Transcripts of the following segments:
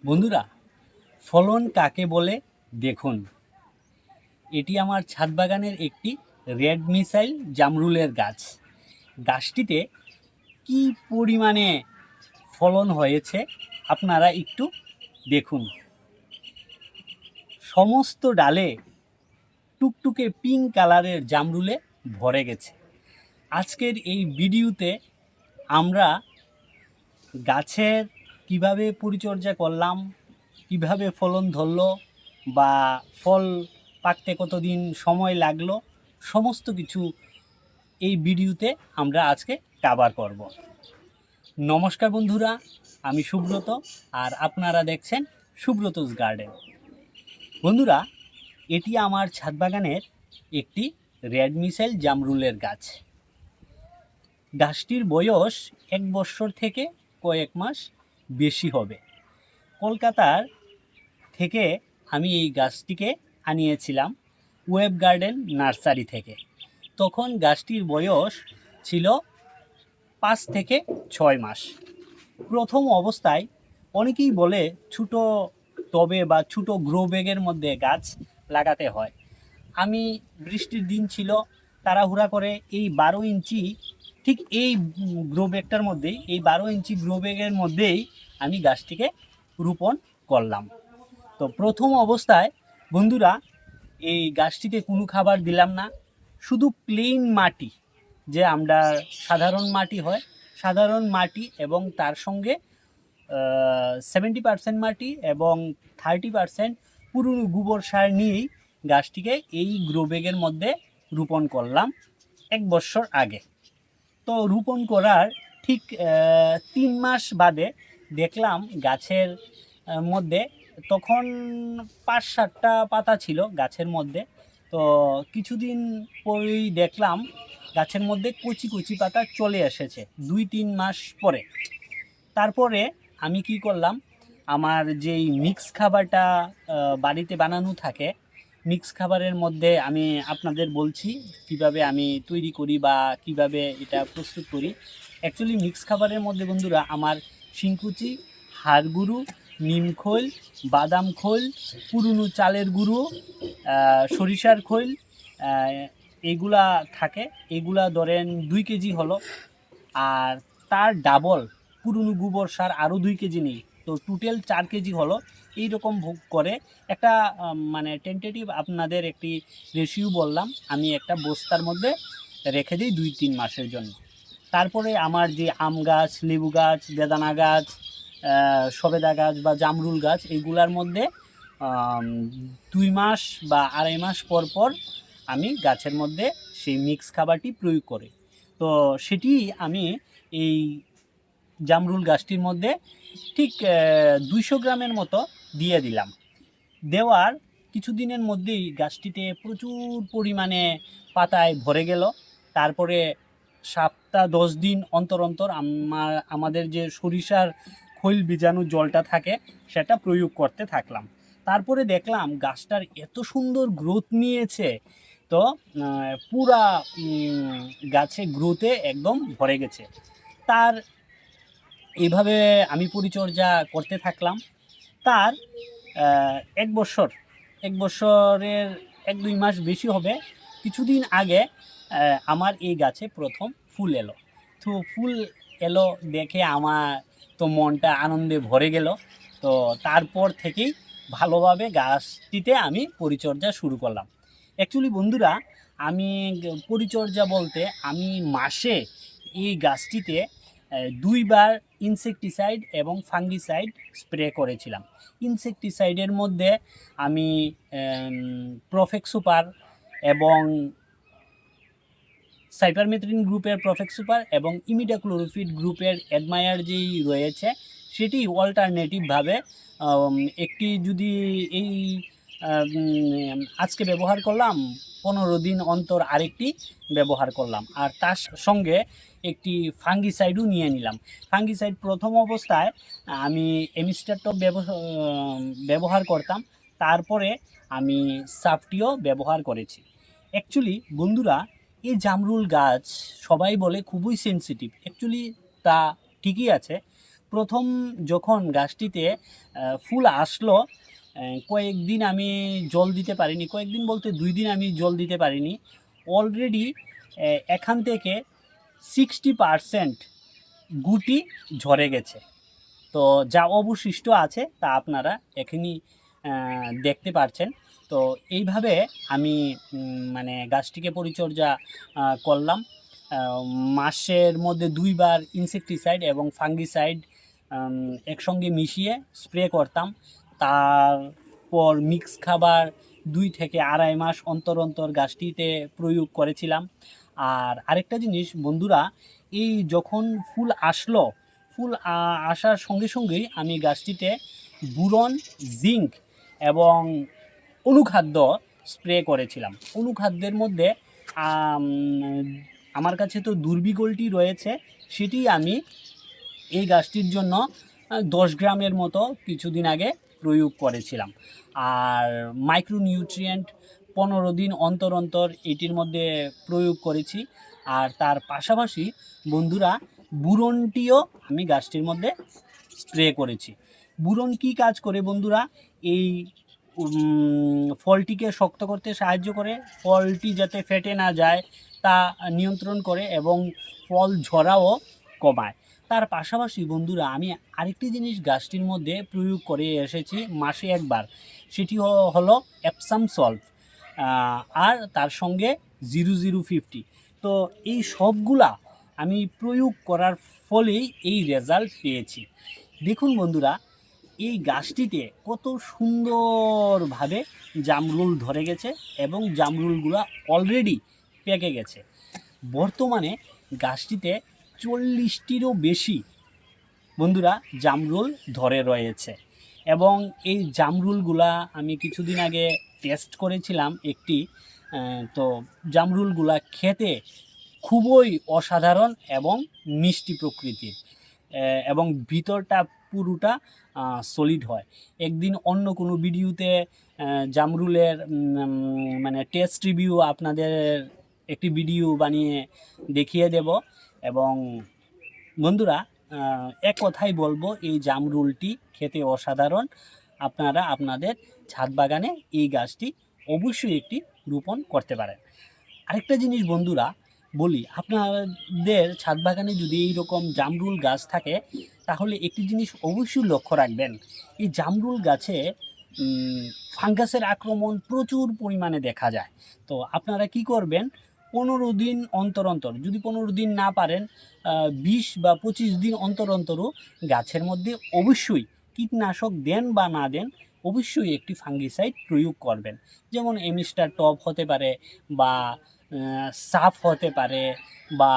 বন্ধুরা, ফলন কাকে বলে দেখুন। এটি আমার ছাদ বাগানের একটি রেড মিসাইল জামরুলের গাছ। গাছটিতে কি পরিমাণে ফলন হয়েছে আপনারা একটু দেখুন। সমস্ত ডালে টুকটুকে পিঙ্ক কালারের জামরুলে ভরে গেছে। আজকের এই ভিডিওতে আমরা গাছের কিভাবে পরিচর্যা করলাম, কিভাবে ফলন ধরলো বা ফল পাকতে কতদিন সময় লাগলো, সমস্ত কিছু এই ভিডিওতে আমরা আজকে কভার করব। নমস্কার বন্ধুরা, আমি সুব্রত আর আপনারা দেখছেন সুব্রতস গার্ডেন। বন্ধুরা, এটি আমার ছাদ বাগানের একটি রেড মিসাইল জামরুলের গাছ। গাছটির বয়স 1 বছর থেকে কয়েক মাস বেশি হবে। কলকাতার থেকে আমি এই গাছটিকে আনিয়েছিলাম ওয়েব গার্ডেন নার্সারি থেকে। তখন গাছটির বয়স ছিল 5 থেকে 6 মাস। প্রথম অবস্থায় অনেকেই বলে ছোটো টবে বা ছোটো গ্রো ব্যাগের মধ্যে গাছ লাগাতে হয়। আমি বৃষ্টির দিন ছিল, তাড়াহুড়া করে এই 12 ইঞ্চি, ঠিক এই গ্রো ব্যাগটার মধ্যেই, এই 12 ইঞ্চি গ্রো ব্যাগের মধ্যেই আমি গাছটিকে রোপণ করলাম। তো প্রথম অবস্থায় বন্ধুরা, এই গাছটিতে কোনো খাবার দিলাম না, শুধু প্লেন মাটি, যে আমরা সাধারণ মাটি হয়, সাধারণ মাটি এবং তার সঙ্গে 70% মাটি এবং 30% পুরনো গোবর সার নিয়েই গাছটিকে এই গ্রো ব্যাগের মধ্যে রোপণ করলাম 1 বছর আগে। তো রোপণ করার ঠিক 3 মাস বাদে দেখলাম গাছের মধ্যে, তখন 5-7টা পাতা ছিল গাছের মধ্যে। তো কিছুদিন পরেই দেখলাম গাছের মধ্যে কচি কচি পাতা চলে এসেছে 2-3 মাস পরে। তারপরে আমি কি করলাম, আমার যেই মিক্স খাবারটা বাড়িতে বানানো থাকে, মিক্স খাবারের মধ্যে আমি আপনাদের বলছি কিভাবে আমি তৈরি করি বা কিভাবে এটা প্রস্তুত করি। অ্যাকচুয়ালি মিক্স খাবারের মধ্যে বন্ধুরা আমার শিংকুচি, হাড় গুঁড়ো, নিম খৈল, বাদাম খৈল, পুরনো চালের গুঁড়ো, সরিষার খৈল, এগুলা থাকে। এগুলা ধরেন 2 কেজি হলো, আর তার ডাবল পুরনো গোবর সার আরও 2 কেজি নেই, তো টোটাল 4 কেজি হলো। এইরকম ভোগ করে একটা মানে টেন্টেটিভ আপনাদের একটি রেশিও বললাম, আমি একটা বস্তার মধ্যে রেখে দিই 2-3 মাসের জন্য। তারপরে আমার যে আম গাছ, লেবু গাছ, বেদানা গাছ, সবেদা গাছ বা জামরুল গাছ, এইগুলার মধ্যে 2 মাস বা 2.5 মাস পর পর আমি গাছের মধ্যে সেই মিক্স খাবারটি প্রয়োগ করি। তো সেটি আমি এই জামরুল গাছটির মধ্যে ঠিক 200 গ্রামের মতো দিয়ে দিলাম। দেওয়ার কিছুদিনের মধ্যেই গাছটিতে প্রচুর পরিমাণে পাতায় ভরে গেল। তারপরে 7-10 দিন অন্তর অন্তর আমাদের যে সরিষার খৈল বীজাণু জলটা থাকে সেটা প্রয়োগ করতে থাকলাম। তারপরে দেখলাম গাছটার এত সুন্দর গ্রোথ নিয়েছে, তো পুরা গাছে গ্রোথে একদম ভরে গেছে। তার এইভাবে আমি পরিচর্যা করতে থাকলাম। তার 1 বছর, 1 বছরের 1-2 মাস বেশি হবে, কিছুদিন আগে আমার এই গাছে প্রথম ফুল এলো। তো ফুল এলো দেখে আমার তো মনটা আনন্দে ভরে গেল। তো তারপর থেকেই ভালোভাবে গাছটিতে আমি পরিচর্যা শুরু করলাম। অ্যাকচুয়ালি বন্ধুরা, আমি পরিচর্যা বলতে আমি মাসে এই গাছটিতে 2 বার ইনসেকটিসাইড এবং ফাঙ্গিসাইড স্প্রে করেছিলাম। ইনসেকটিসাইডের মধ্যে আমি প্রফেক্স সুপার এবং সাইপারমেথ্রিন গ্রুপের প্রফেক্স সুপার এবং ইমিডাক্লোরোফিড গ্রুপের অ্যাডমায়ার যেই রয়েছে সেটি অল্টারনেটিভভাবে একটি যদি এই আজকে ব্যবহার করলাম, 15 দিন অন্তর আরেকটি ব্যবহার করলাম, আর তার সঙ্গে একটি ফাঙ্গিসাইডও নিয়ে নিলাম। ফাঙ্গিসাইড প্রথম অবস্থায় আমি এমিস্টারটপ ব্যবহার করতাম, তারপরে আমি সাফটিও ব্যবহার করেছি। অ্যাকচুয়ালি বন্ধুরা, এই জামরুল গাছ সবাই বলে খুবই সেনসিটিভ, অ্যাকচুয়ালি তা ঠিকই আছে। প্রথম যখন গাছটিতে ফুল আসলো, কয়েকদিন আমি জল দিতে পারিনি, কয়েকদিন বলতে 2 দিন আমি জল দিতে পারিনি। অলরেডি এখান থেকে 60% গুটি ঝরে গেছে। তো যা অবশিষ্ট আছে তা আপনারা এখনই দেখতে পাচ্ছেন। তো এইভাবে আমি মানে গাছটিকে পরিচর্যা করলাম। মাসের মধ্যে 2 বার ইনসেকটিসাইড এবং ফাঙ্গিসাইড একসঙ্গে মিশিয়ে স্প্রে করতাম। তারপর মিক্স খাবার 2 থেকে 2.5 মাস অন্তর অন্তর গাছটিতে প্রয়োগ করেছিলাম। আর আরেকটা জিনিস বন্ধুরা, এই যখন ফুল আসলো, ফুল আসার সঙ্গে সঙ্গেই আমি গাছটিতে বোরন, জিঙ্ক এবং অনুখাদ্য স্প্রে করেছিলাম। অনুখাদ্যের মধ্যে আমার কাছে তো দুর্বিগলটি রয়েছে, সেটি আমি এই গাছটির জন্য 10 গ্রামের মতো কিছুদিন আগে প্রয়োগ করেছিলাম। আর মাইক্রোনিউট্রিয়েন্ট 15 দিন অন্তর অন্তর এটির মধ্যে প্রয়োগ করেছি। আর তার পাশাপাশি বন্ধুরা বুরনটিও আমি গাছটির মধ্যে স্প্রে করেছি। বুরন কি কাজ করে বন্ধুরা? এই ফলটিকে শক্ত করতে সাহায্য করে, ফলটি যাতে ফেটে না যায় তা নিয়ন্ত্রণ করে এবং ফল ঝরাও কমায়। তার পাশাপাশি বন্ধুরা আমি আরেকটি জিনিস গাছটির মধ্যে প্রয়োগ করে এসেছি মাসে একবার, সেটি হলো এপসাম সল্ট, আর তার সঙ্গে 0050। তো এই সবগুলা আমি প্রয়োগ করার ফলেই এই রেজাল্ট পেয়েছি। দেখুন বন্ধুরা, এই গাছটিতে কত সুন্দরভাবে জামরুল ধরে গেছে এবং জামরুলগুলো অলরেডি পেকে গেছে। বর্তমানে গাছটিতে 40টিরও বেশি বন্ধুরা জামরুল ধরে রয়েছে এবং এই জামরুলগুলা আমি কিছুদিন আগে টেস্ট করেছিলাম একটি। তো জামরুলগুলা খেতে খুবই অসাধারণ এবং মিষ্টি প্রকৃতির, এবং ভিতরটা পুরোটা সলিড হয়। একদিন অন্য কোনো ভিডিওতে জামরুলের মানে টেস্ট রিভিউ আপনাদের একটি ভিডিও বানিয়ে দেখিয়ে দেব। এবং বন্ধুরা এক কথাই বলবো, এই জামরুলটি খেতে অসাধারণ। আপনারা আপনাদের ছাদ বাগানে এই গাছটি অবশ্যই একটি রোপণ করতে পারেন। আরেকটা জিনিস বন্ধুরা বলি, আপনাদের ছাদ বাগানে যদি এইরকম জামরুল গাছ থাকে তাহলে একটি জিনিস অবশ্যই লক্ষ্য রাখবেন, এই জামরুল গাছে ফাঙ্গাসের আক্রমণ প্রচুর পরিমাণে দেখা যায়। তো আপনারা কি করবেন, 15 দিন অন্তর অন্তর, যদি 15 দিন না পারেন 20 বা 25 দিন অন্তর অন্তরও গাছের মধ্যে অবশ্যই কীটনাশক দেন বা না দেন অবশ্যই একটি ফাঙ্গিসাইড প্রয়োগ করবেন। যেমন এমিস্টার টপ হতে পারে বা সাফ হতে পারে বা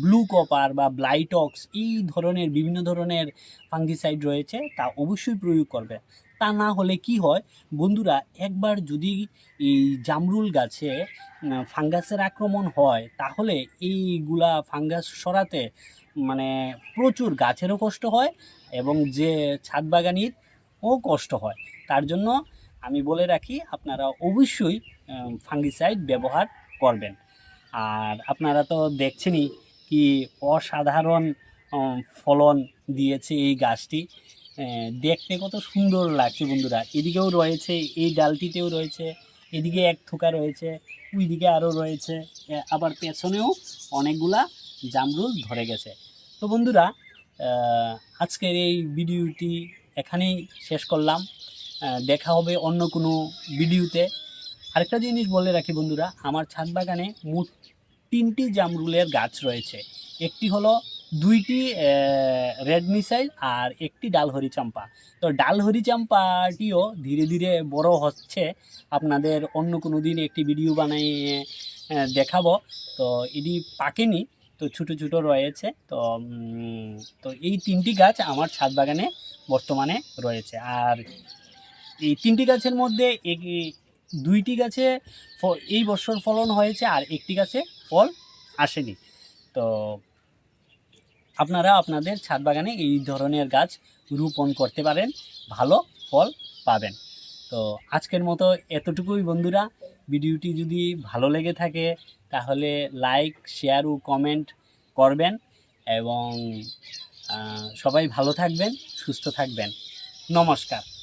ব্লু কপার বা ব্লাইটক্স, এই ধরনের বিভিন্ন ধরনের ফাঙ্গিসাইড রয়েছে, তা অবশ্যই প্রয়োগ করবে। তা না হলে কি হয় বন্ধুরা, একবার যদি এই জামরুল গাছে ফাঙ্গাসের আক্রমণ হয় তাহলে এইগুলা ফাঙ্গাস সরাতে মানে প্রচুর গাছেরও কষ্ট হয় এবং যে ছাদ বাগানিরও কষ্ট হয়। তার জন্য আমি বলে রাখি, আপনারা অবশ্যই ফাঙ্গিসাইড ব্যবহার করবেন। আর আপনারা তো দেখছেনই কি অসাধারণ ফলন দিয়েছে এই গাছটি, দেখতে কত সুন্দর লাগছে বন্ধুরা। এদিকেও রয়েছে, এই ডালটিতেও রয়েছে, এদিকে এক থোকা রয়েছে, ওইদিকে আরও রয়েছে, আবার পেছনেও অনেকগুলা জামরুল ধরে গেছে। তো বন্ধুরা আজকের এই ভিডিওটি এখানেই শেষ করলাম। দেখা হবে অন্য কোনো ভিডিওতে। আরেকটা জিনিস বলে রাখি বন্ধুরা, আমার ছাদ বাগানে মোট 3টি জামরুলের গাছ রয়েছে। একটি হলো 2টি রেড মিসাইল আর একটি ডালহরি চাম্পা। তো ডালহরি চাম্পাটিও ধীরে ধীরে বড় হচ্ছে, আপনাদের অন্য কোনো দিন একটি ভিডিও বানিয়ে দেখাবো। তো এটি পাকেনি, তো ছোটো ছোটো রয়েছে। তো এই 3টি গাছ আমার ছাদ বাগানে বর্তমানে রয়েছে। আর এই 3টি গাছের মধ্যে 2টি গাছে এই বছর ফলন হয়েছে আর একটি গাছে ফল আসেনি। তো আপনারা আপনাদের ছাদ বাগানে এই ধরনের গাছ রোপণ করতে পারেন, ভালো ফল পাবেন। তো আজকের মতো এতটুকুই বন্ধুরা। ভিডিওটি যদি ভালো লেগে থাকে তাহলে লাইক, শেয়ার ও কমেন্ট করবেন এবং সবাই ভালো থাকবেন, সুস্থ থাকবেন। নমস্কার।